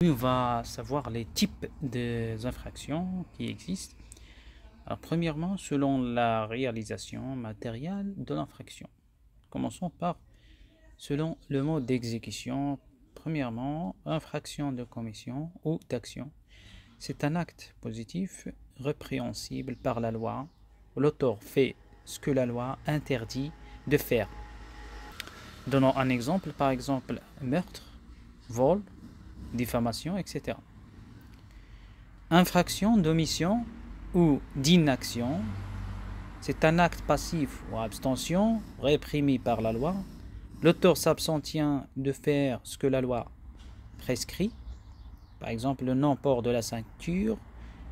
On va savoir les types des infractions qui existent. Alors, premièrement, selon la réalisation matérielle de l'infraction. Commençons par selon le mode d'exécution. Premièrement, infraction de commission ou d'action. C'est un acte positif répréhensible par la loi. L'auteur fait ce que la loi interdit de faire. Donnons un exemple, par exemple meurtre, vol, diffamation, etc. Infraction d'omission ou d'inaction, c'est un acte passif ou abstention réprimé par la loi. L'auteur s'abstient de faire ce que la loi prescrit, par exemple le non-port de la ceinture,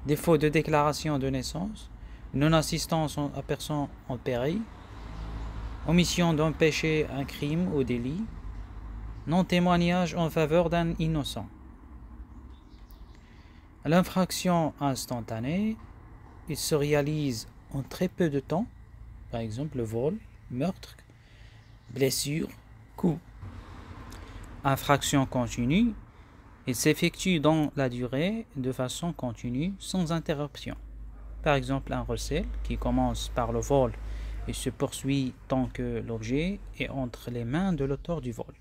défaut de déclaration de naissance, non-assistance à personne en péril, omission d'empêcher un crime ou délit, non-témoignage en faveur d'un innocent. L'infraction instantanée, il se réalise en très peu de temps, par exemple le vol, meurtre, blessure, coup. Infraction continue, il s'effectue dans la durée de façon continue, sans interruption. Par exemple un recel qui commence par le vol et se poursuit tant que l'objet est entre les mains de l'auteur du vol.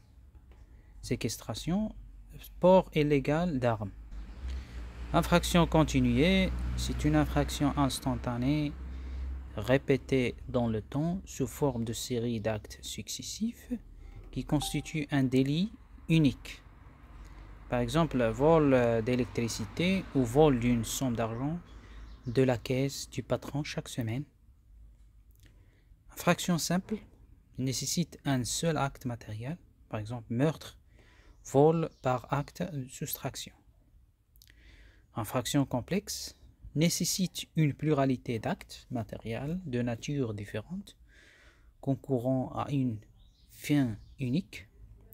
Séquestration, port illégal d'armes. Infraction continuée, c'est une infraction instantanée répétée dans le temps sous forme de série d'actes successifs qui constitue un délit unique. Par exemple, vol d'électricité ou vol d'une somme d'argent de la caisse du patron chaque semaine. Infraction simple nécessite un seul acte matériel, par exemple meurtre, vol par acte de soustraction. Infraction complexe nécessite une pluralité d'actes matériels de nature différente, concourant à une fin unique,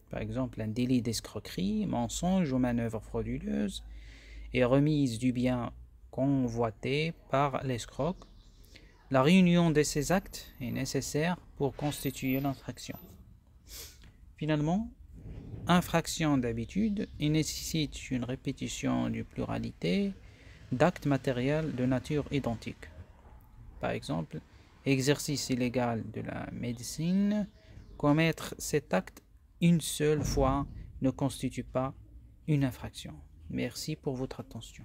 par exemple un délit d'escroquerie, mensonge ou manœuvre frauduleuse, et remise du bien convoité par l'escroc. La réunion de ces actes est nécessaire pour constituer l'infraction. Finalement, infraction d'habitude, il nécessite une répétition d'une pluralité d'actes matériels de nature identique. Par exemple, exercice illégal de la médecine, commettre cet acte une seule fois ne constitue pas une infraction. Merci pour votre attention.